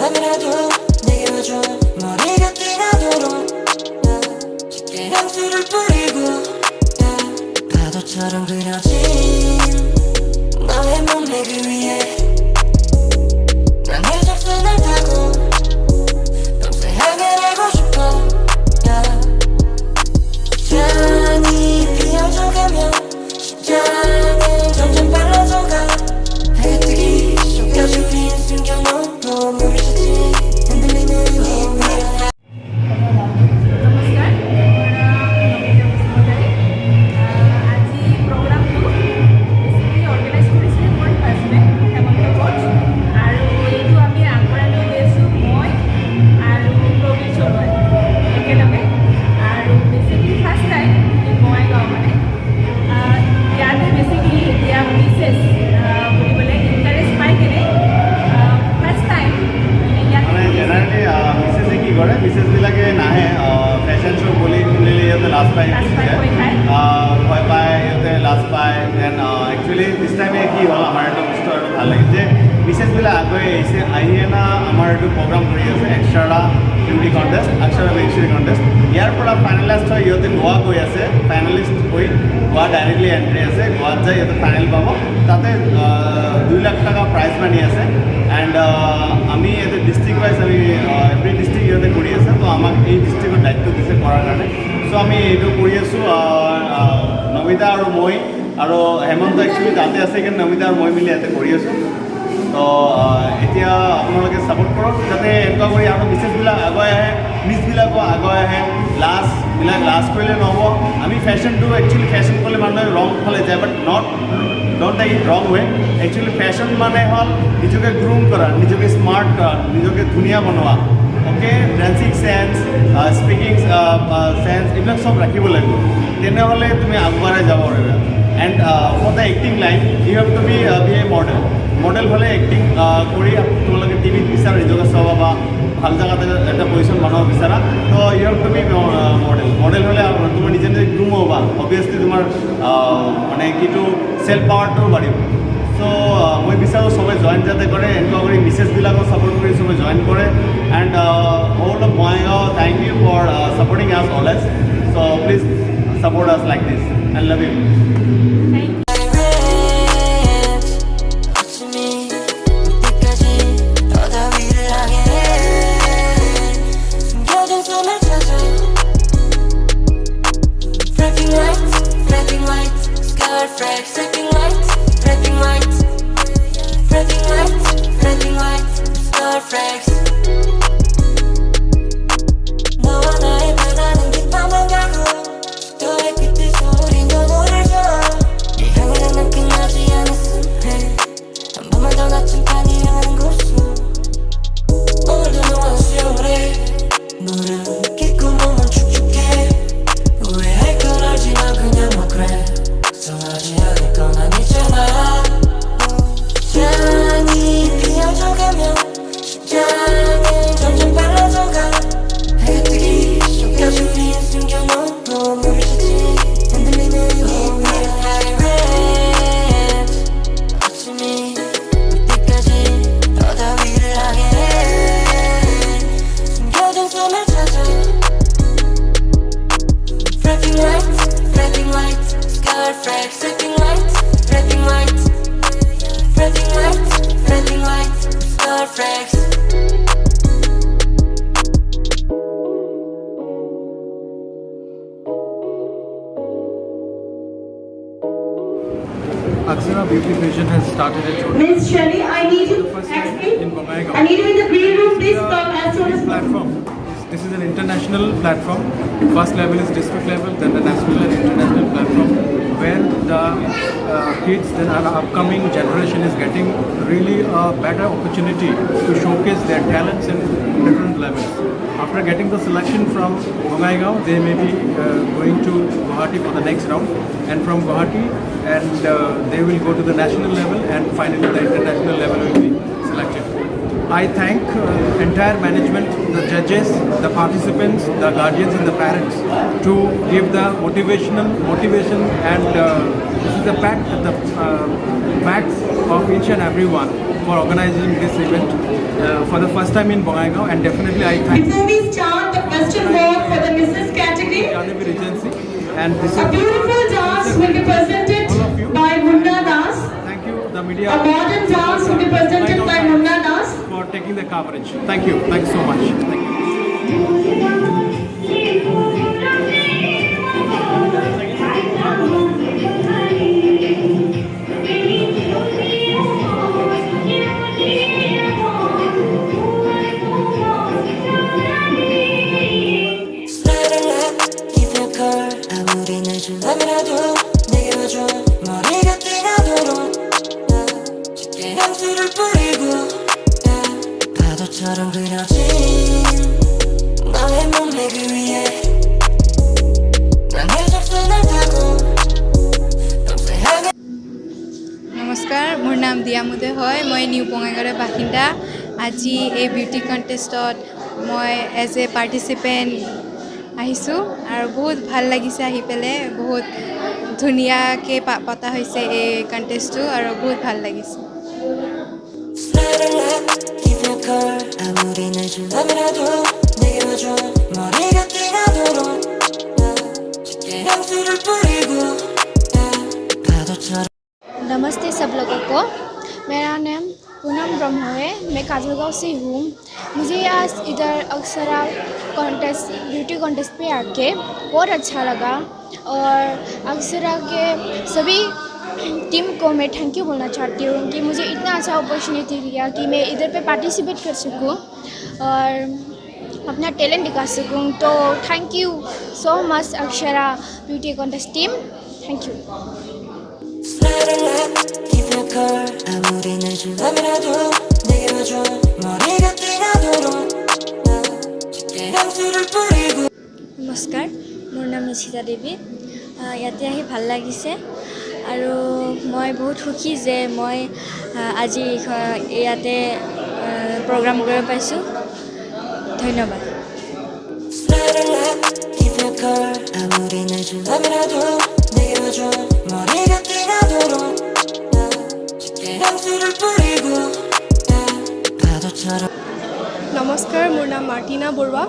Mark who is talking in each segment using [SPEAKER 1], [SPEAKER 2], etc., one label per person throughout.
[SPEAKER 1] 밤이라도 내게 와줘 머리가 뜨나도록 짙게 향수를 뿌리고 파도처럼 그려진 너의 몸매 그 위에 난 해적선을 타고 밤새 향해내고 싶어 잔이 피어져가면 심장은 점점 빨라져가 해가 뜨기 전까지 우린 숨겨놓은 보물을 찾지 흔들리는 이 위로 program extra beauty contest, extra beauty contest. Here for a finalist, you have Goa go ase finalist koi Goa directly entry ase Goa jai you final pabo. Tate 2 lakh taka prize money ase and ami ete district wise ami every district you have kori ase to amak ei district daitto dise korar karone. So ami etu kori asu Namita aru moi aru Hemant actually tate ase ke Namita aru moi mili ete kori asu. তো এতিয়া আপোনালোকে support কৰক যাতে এনেকুৱা কৰি আৰু বিশেষবিলাক আগুৱাই আহে মিছবিলাকো আগুৱাই আহে লাষ্টবিলাক লাষ্ট কৰিলে নহ'ব আমি ফেশ্বনটো একচুৱেলি ফেশ্বন কৰিলে মানুহে ৰং ফালে যায় বাট ডণ্ট টেক ইট ৰং ৱে একচুৱেলি ফেশ্বন মানে হ'ল নিজকে গ্ৰুম কৰা নিজকে স্মাৰ্ট কৰা নিজকে ধুনীয়া বনোৱা okay dancing chance speaking chance এইবিলাক চব ৰাখিব লাগিব তেনেহ'লে তুমি আগবঢ়াই যাব পাৰিবা and for the acting line you have to be a model হলে এক্টিং কৰি তোমালোকে টিভিত বিচাৰা নিজকে চাব বা ভাল জেগাতে এটা পজিশ্যন বনাব বিচাৰা তো you have to be model হ'লে তোমাৰ নিজে নিজে গ্ৰুম হ'বা অবভিয়াছলি তোমাৰ মানে কিটো চেল্ফ পাৱাৰটো বাঢ়িব চ' মই বিচাৰোঁ চবে জইন যাতে কৰে এনেকুৱা কৰি মিছেছবিলাকক ছাপোৰ্ট কৰি চবে জইন কৰে and all of Bongaigaon thank you for supporting আছ অলৱেজ চ' প্লিজ ছাপোৰ্ট আছ like this I love you
[SPEAKER 2] Aksana Beauty Vision has started its own.
[SPEAKER 3] Miss Shelley, I need you.
[SPEAKER 2] In Bongaigaon.
[SPEAKER 3] I need you in the green room. Please come as soon as
[SPEAKER 2] platform. This is an international platform. First level is district level, then the national and international platform, where the kids, then our upcoming generation is getting really a better opportunity to showcase their talents in different levels. After getting the selection from Bongaigaon, they may be going to Guwahati for the next round, and from Guwahati, and they will go to the national level, and finally the international level will be selected. I thank entire management, the judges, the participants, the guardians and the parents to give the motivation and this is the fact of each and everyone for organizing this event. for the first time in Bongaigaon, and definitely I thank
[SPEAKER 3] Before we start the question walk for the Mrs. category,
[SPEAKER 2] Janavi Regency, and this
[SPEAKER 3] a
[SPEAKER 2] is
[SPEAKER 3] beautiful dance will be presented
[SPEAKER 2] all of you.
[SPEAKER 3] by Munna Das.
[SPEAKER 2] Thank you, the media.
[SPEAKER 3] A modern dance will be presented by Munna Das.
[SPEAKER 2] For taking the coverage. Thank you. Thanks so much. Thank you.
[SPEAKER 4] 아무리 늦은 밤이라도 내게 와줘 머리가 뛰나도록 짙게 향수를 뿌리고 파도처럼 그려진 너의 몸매 그 위에 난 해적선을 타고 밤새 향해
[SPEAKER 5] নমস্কাৰ মোৰ নাম দিয়ামুদে হয় মই new বঙাইগাঁৱৰ বাসিন্দা আজি এই beauty কণ্টেষ্টত মই এজ এ পাৰ্টিচিপেণ্ট আহিছোঁ আৰু বহুত ভাল লাগিছে আহি পেলাই বহুত ধুনীয়াকৈ পতা হৈছে এই কণ্টেষ্টটো আৰু বহুত ভাল লাগিছে
[SPEAKER 4] 아무리 늦은 밤이라도 내게 와줘 머리가 뛰나도록 짙게 향수를 뿌리고 파도처럼
[SPEAKER 6] नमस्ते सब लोगों को। मेरा नाम पूनम ब्रह्म है। मैं काजलगांव से हूँ। मुझे आज इधर अक्सरा कॉन्टेस्ट ब्यूटी कॉन्टेस्ट पे आके बहुत अच्छा लगा और अक्सरा के सभी टीम को मैं थैंक यू बोलना चाहती हूँ कि मुझे इतना अच्छा अपॉर्चुनिटी दिया कि मैं इधर पे पार्टिसिपेट कर सकूँ और अपना टैलेंट दिखा सकूँ। तो thank you so much Aksara beauty contest team. Thank you.
[SPEAKER 4] 아무리 늦은 밤이라도 내게 와줘 머리가 뛰나도록 짙게 향수를 뿌리고
[SPEAKER 6] নমস্কাৰ মোৰ নাম নিশিতা দেৱী ইয়াতে আহি ভাল লাগিছে আৰু মই বহুত সুখী যে মই আজি ইয়াতে প্ৰগ্ৰাম কৰিব পাইছোঁ ধন্যবাদ
[SPEAKER 4] 아무리 늦은 밤이라도 내게 와줘 머리가 뛰나도록 짙게 향수를 뿌리고 파도처럼
[SPEAKER 7] নমস্কাৰ মোৰ নাম মাৰ্টিনা বৰুৱা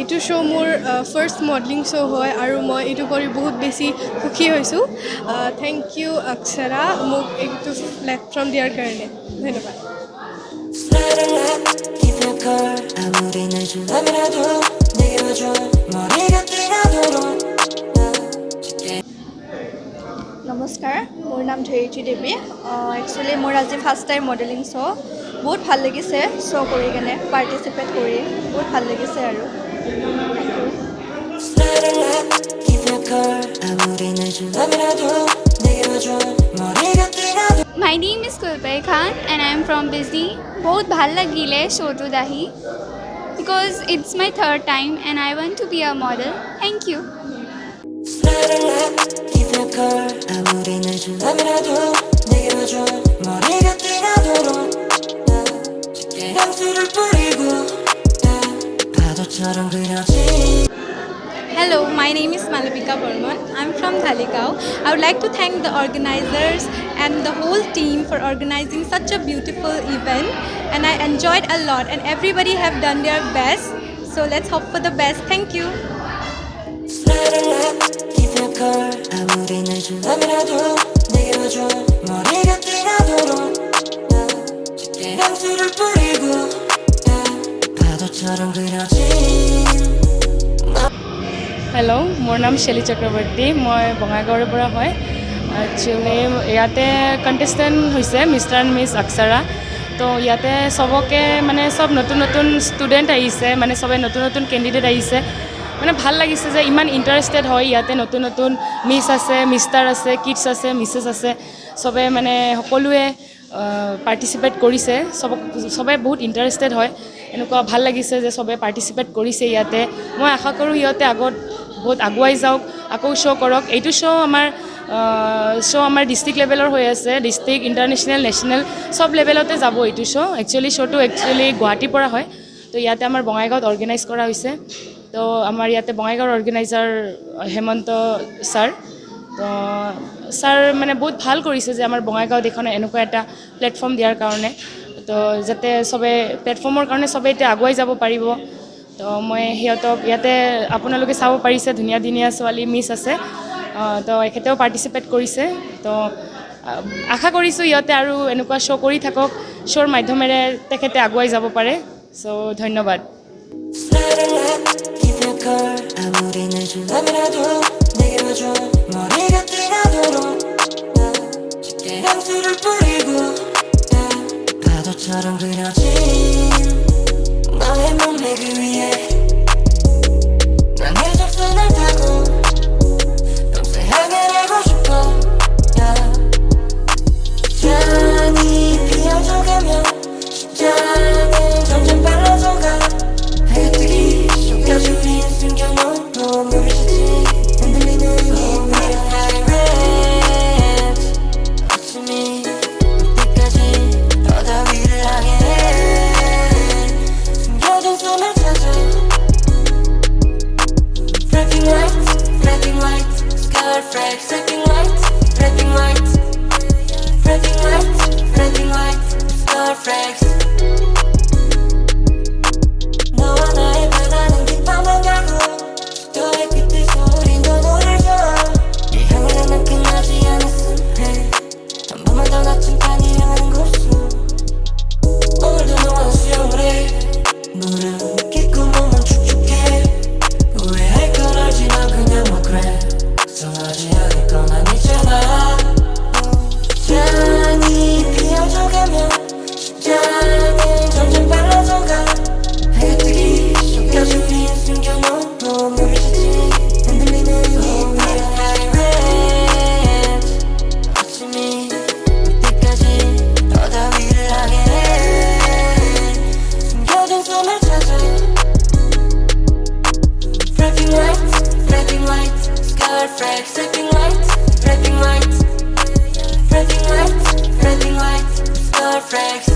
[SPEAKER 7] এইটো শ্ব' মোৰ ফাৰ্ষ্ট মডেলিং শ্ব' হয় আৰু মই এইটো কৰি বহুত বেছি সুখী হৈছোঁ থেংক ইউ অক্ষৰা মোক এইটো প্লেটফৰ্ম দিয়াৰ কাৰণে ধন্যবাদ
[SPEAKER 4] 아무리 늦은 밤이라도 내게 와줘 머리가 뛰나도록 짙게
[SPEAKER 5] নমস্কাৰ মোৰ নাম ধৰিত্ৰী দেৱী একচুৱেলি মোৰ আজি ফাৰ্ষ্ট টাইম মডেলিং শ্ব' বহুত ভাল লাগিছে শ্ব' কৰি কেনে পাৰ্টিচিপেট কৰি বহুত ভাল লাগিছে আৰু
[SPEAKER 4] 아무리 늦은 밤이라도 내게 와줘 머리가 뛰나도록
[SPEAKER 8] My name is Kulpai Khan and I am from Busy. बहुत ভাল লাগিলে শ্ব'টোত আহি because it's my third time and I want to be a model. Thank you.
[SPEAKER 4] 아무리 늦은 밤이라도 내게 와줘 머리가 뛰나도록 짙게 향수를 뿌리고 파도처럼 그려진
[SPEAKER 5] Hello, my name is Malavika Burman. I'm from Dhaligao. I would like to thank the organizers and the whole team for organizing such a beautiful event and I enjoyed a lot and everybody have done their best. So let's hope for the best. Thank you.
[SPEAKER 4] 아무리 늦은 밤이라도 내게 와줘 머리가 뛰나도록 짙게 향수를 뿌리고 파도처럼 그려진
[SPEAKER 9] hello' মোৰ নাম Shelley Chakraborty মই বঙাইগাঁৱৰ পৰা হয় actually ইয়াতে contestant হৈছে mister and মিছ অক্ষৰা তো ইয়াতে চবকে মানে চব নতুন নতুন ষ্টুডেণ্ট আহিছে মানে চবে নতুন নতুন কেণ্ডিডেট আহিছে মানে ভাল লাগিছে যে ইমান ইণ্টাৰেষ্টেড হয় ইয়াতে নতুন নতুন মিছ আছে মিষ্টাৰ আছে কিডছ আছে মিছেছ আছে চবে মানে সকলোৱে পাৰ্টিচিপেট কৰিছে চবে বহুত ইণ্টাৰেষ্টেড হয় এনেকুৱা ভাল লাগিছে যে চবে পাৰ্টিচিপেট কৰিছে ইয়াতে মই আশা কৰোঁ সিহঁতে আগত বহুত আগুৱাই যাওক আকৌ শ্ব' কৰক এইটো শ্ব' আমাৰ ডিষ্ট্ৰিক্ট লেভেলৰ হৈ আছে ডিষ্ট্ৰিক্ট ইণ্টাৰনেশ্যনেল নেশ্যনেল চব লেভেলতে যাব এইটো শ্ব' শ্ব'টো একচুৱেলি গুৱাহাটীৰ পৰা হয় তো ইয়াতে আমাৰ বঙাইগাঁৱত অৰ্গেনাইজ কৰা হৈছে তো আমাৰ ইয়াতে বঙাইগাঁৱৰ অৰ্গেনাইজাৰ হেমন্ত ছাৰ তো ছাৰ মানে বহুত ভাল কৰিছে যে আমাৰ বঙাইগাঁৱত এখন এনেকুৱা এটা প্লেটফৰ্ম দিয়াৰ কাৰণে তো যাতে চবে প্লেটফৰ্মৰ কাৰণে চবে এতিয়া আগুৱাই যাব পাৰিব। তো মই সিহঁতক ইয়াতে আপোনালোকে চাব পাৰিছে ধুনীয়া ধুনীয়া ছোৱালী মিছ আছে, তো এখেতেও পাৰ্টিচিপেট কৰিছে। তো আশা কৰিছোঁ ইহঁতে আৰু এনেকুৱা শ্ব' কৰি থাকক, শ্ব'ৰ মাধ্যমেৰে তেখেতে আগুৱাই যাব পাৰে। চ' ধন্যবাদ।
[SPEAKER 4] 아무리 늦으려면라도 내게 와줘 머리가 뜨거도록 짙게 향수를 뿌리고 파도처럼 그려진 너의 몸매 그 위에 난 해적선을 타고 밤새 향해내고 싶어 잔이 피어져가면 심장은 점점 빨라져가 해가 뜨기 전까지 우린 숨겨놓은 눈물을 씻지 흔들리는 우리의 하이랜드 아침이 올 때까지 더 위를 향해 숨겨둔 숨을 찾아 Flapping lights, scarlet flags, flapping lights, flapping lights, flapping lights, flapping lights, scarlet flags. 너와 나의 바다는 깃밤만 가고 너의 빛에서 우린 더 노를 줘. 이 향기는 난 끝나지 않았음 해. 한 번만 더 낮춘 판이 향하는 곳으로 오늘도 너와 수영을 해. 물은 깊고 몸은 축축해. 후회할 걸 알지 난 그냥 뭐 그래. 성하지 않을 건 아니잖아. 잔이 피어져가면 심장은 점점 빨라져가 해가 뜨기 전까지 우린 숨겨놓은 눈물을 씻지 흔들리는 우리의 하이랜드 아침이 올 때까지 더 위를 향해 숨겨둔 숨을 찾아 Flapping lights, scarlet flags, flapping lights, flapping lights, flapping lights, flapping lights, scarlet flags.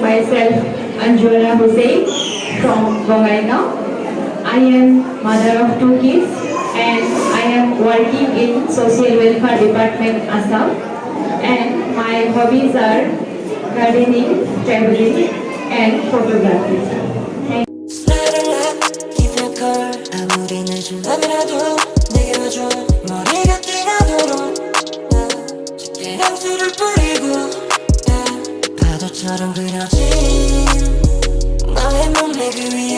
[SPEAKER 3] Myself, Anjula Hussain from Bongaigaon. I am mother of 2 kids and I am working in Social Welfare Department, Assam. And my hobbies are gardening, traveling and photography.
[SPEAKER 4] Give me a call 아무리 늦으려면라도 내게 와줘 머리가 뜨거도록 짙게 향수를 뿌리고 파도처럼 그려진 너의 몸매 그 위에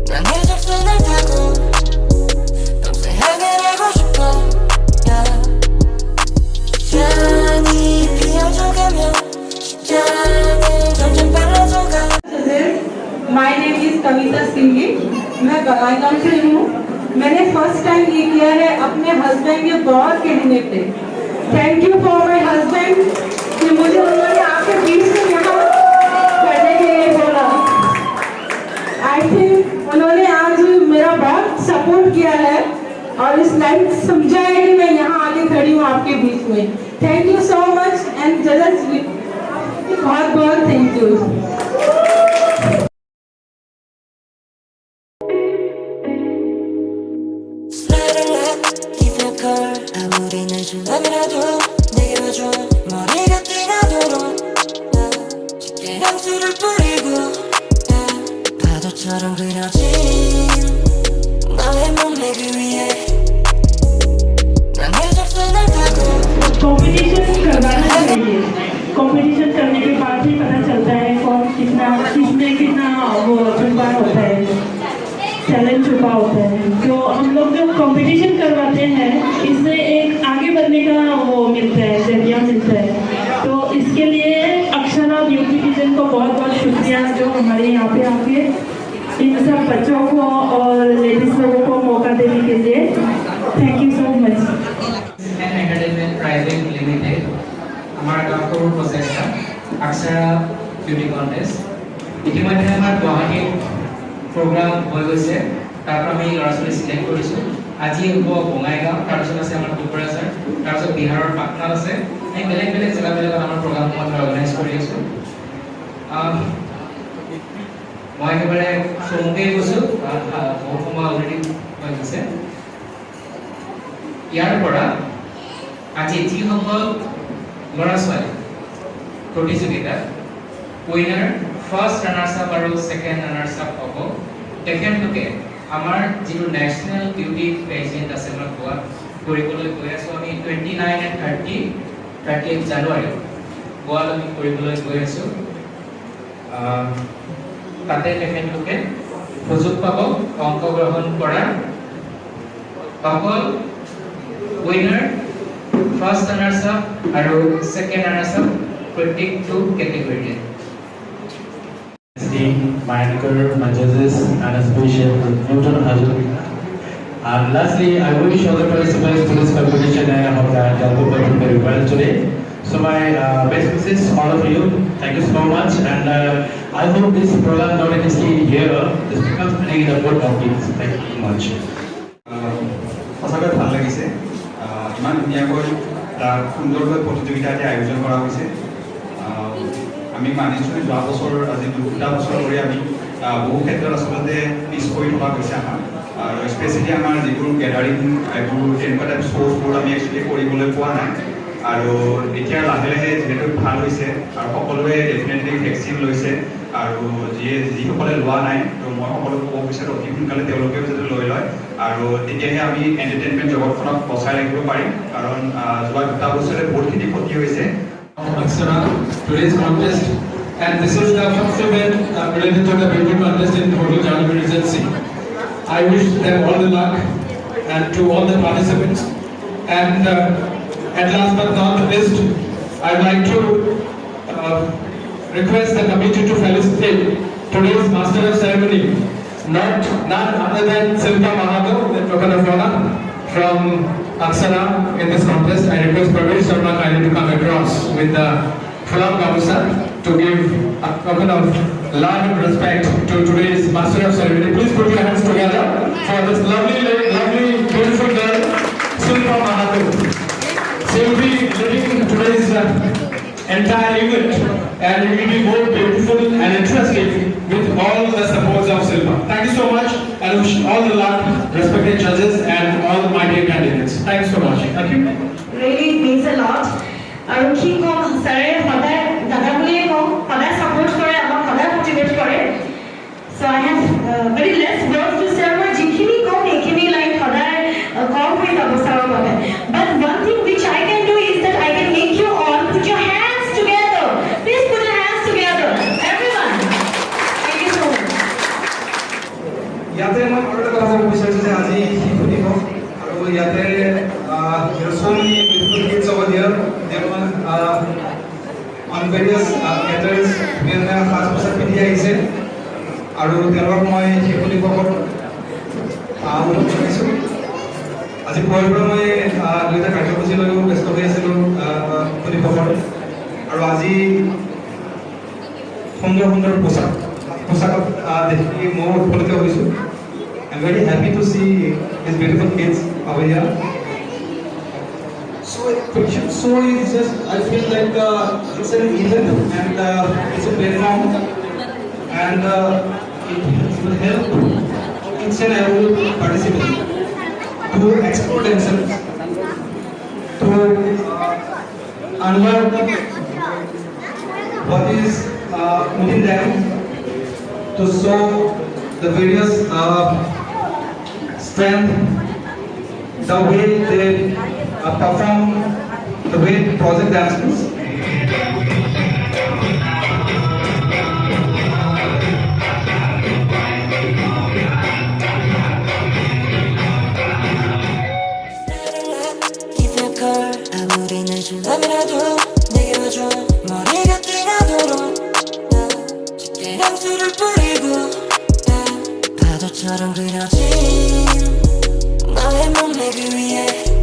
[SPEAKER 4] 난 해적선을 타고 밤새 향해내고 싶어 잔이 피어져가면 심장은 점점 빨라져가.
[SPEAKER 3] My name is Kavita Singhi. मैं बंगाईगांव से हूँ। मैंने first time ये किया है अपने husband के बहुत कहने पे। Thank you for my husband कि मुझे उन्होंने आपके बीच में यहाँ करने के लिए बोला। आई थिंक उन्होंने आज मेरा बहुत सपोर्ट किया है और इस लाइफ समझा है कि मैं यहाँ आके खड़ी हूँ आपके बीच में। Thank you so much and जजस बहुत बहुत thank you.
[SPEAKER 4] Give me a call 아무리 늦으려면라도 내게 와줘 머리가 뜨거도록 짙게 향수를 뿌리고 파도처럼 그려진 너의 몸매 그 위에 난 해적선을 타고
[SPEAKER 3] competition करवाना चाहिए। कंपटीशन करने के बाद ही पता चलता है कौन कितना किसमें कितना वो छुपा होता है, टैलेंट छुपा होता है। तो हम लोग जब कंपटीशन करवाते हैं इससे एक आगे बढ़ने का वो मिलता है, जरिया मिलता है। तो इसके लिए अक्षरा ब्यूटी किचन को बहुत बहुत शुक्रिया जो हमारे यहाँ पे आके इन सब बच्चों को और लेडीज लोगों को मौका देने के लिए thank you so much.
[SPEAKER 10] Entertainment private limited हमारा गाँव को प्रचेष्टा अक्षरा ब्यूटी कन्टेस्ट इतिमध्ये हमारे गुवाहाटी प्रोग्राम हो गई तार आम लड़ा छोली सिलेक्ट कर आज हम बंगाईगाँव तरह आसे कोकराझार तरह बिहार पाटना आसे बेलेग बेलेग जगह प्रोग्राम अर्गेनाइज कर मैं एकेबारे चमुके बहुत समय अलरेडी मैं হৈ গৈছে ইয়াৰ পৰা আজি যিসকল ল'ৰা ছোৱালী প্ৰতিযোগিতা উইনাৰ ফাৰ্ষ্ট ৰানাৰ্ছ আপ আৰু ছেকেণ্ড ৰানাৰ্ছ আপ হ'ব তেখেতলোকে আমাৰ যিটো নেশ্যনেল বিউটি পেজেণ্ট আছে আমাৰ গোৱাত কৰিবলৈ গৈ আছোঁ আমি 29 and 30 জানুৱাৰী গোৱাত আমি কৰিবলৈ গৈ আছোঁ তাতে তেখেতলোকে সুযোগ পাব অংশগ্ৰহণ কৰাৰ অকল উইনাৰ ফাৰ্ষ্ট ৰানাৰ্ছ আপ আৰু ছেকেণ্ড ৰানাৰ্ছ আপ প্ৰত্যেকটো কেটেগৰীতে
[SPEAKER 11] my anchor, my judges, and especially Newton Hazul. And lastly, I wish all the participants to this competition and I hope that they'll perform very well today. So my best wishes, all of you. Thank you so much, and I hope this program not only stay here, this becomes really the good topics. Thank you so much.
[SPEAKER 12] সঁচাকৈ ভাল লাগিছে ইমান ধুনীয়াকৈ সুন্দৰকৈ প্ৰতিযোগিতা এটা আয়োজন কৰা হৈছে আমি মানিছোঁ যোৱা বছৰ আজি 2টা বছৰ ধৰি আমি বহু ক্ষেত্ৰত আচলতে পিছ পৰি থকা হৈছে আমাৰ আৰু স্পেচিয়েলি আমাৰ যিবোৰ গেডাৰিং এইবোৰ তেনেকুৱা টাইপ শ্ব'বোৰ আমি একচুৱেলি কৰিবলৈ পোৱা নাই আৰু এতিয়া লাহে লাহে যিহেতু ভাল হৈছে আৰু সকলোৱে ডেফিনেটলি ভেকচিন লৈছে আৰু যিসকলে লোৱা নাই তো মই সকলোকে ক'ব বিচাৰোঁ অতি সোনকালে তেওঁলোকেও যাতে লৈ লয় আৰু তেতিয়াহে আমি এণ্টাৰটেইনমেণ্ট জগতখনক বচাই ৰাখিব পাৰিম কাৰণ যোৱা 2টা বছৰে বহুতখিনি ক্ষতি হৈছে
[SPEAKER 13] Aksara, today's contest, and this is the first event related to the beauty contest in Hotel Janvi Regency. I wish them all the luck and to all the participants. And at last but not the least, I'd like to request the committee to felicitate today's Master of Ceremony, none other than Silpa Mahato, the token of honor from Aksara in this contest. I request Pravesh Sharma kindly to come across with the Phulam Gamusa to give a token of love and respect to today's Master of Ceremony. Please put your hands together for this lovely, beautiful girl, Silpa Mahato. She will be leading today's entire event, and it will be more beautiful and interesting with all the supports of Silpa. Thank you so much, and wish all the luck, respected judges, and all my dear candidates. Thanks so much. Thank you.
[SPEAKER 3] Really means a lot. আৰু কি কম ছাৰে সদায় দাদা বুলিয়ে কওঁ সদায় support কৰে আমাক সদায় মটিভেট কৰে so' I have very less words to share মই যিখিনি কওঁ সেইখিনি লাইক সদায় কম হৈ যাব ছাৰৰ বাবে but one thing which I can do is that I can make you all put your hands together. Please put your hands together. Everyone. Thank you so much.
[SPEAKER 12] ইয়াতে মই আৰু এটা কথা ক'ব বিচাৰিছোঁ যে আজি শিশু দিৱস আৰু ইয়াতে so many beautiful kids over here. They were on various matters. ধুনীয়া সাজ পোছাক পিন্ধি আহিছে আৰু তেওঁলোকক মই শিশু দিৱসত অনুৰোধ কৰিছোঁ আজি পুৱাৰ পৰা মই 2টা কাৰ্যসূচী লৈও ব্যস্ত হৈ আছিলোঁ শিশু দিৱসত আৰু আজি সুন্দৰ সুন্দৰ পোচাকত দেখি মই উৎফুল্লিত হৈছোঁ I'm very happy to see these beautiful kids over here. So it's just, I feel like it's an event and it's a platform and it will help each and every participant to explore themselves, to unlearn what is within them, to show the various strength, the way they perform, the way project dancers.
[SPEAKER 4] If your car 아무리 늦은 밤이라도 내게 와줘 머리가 뜨나도록 쉽게 향수를 뿌리고 파도처럼 그려진 너의 몸매 그 위에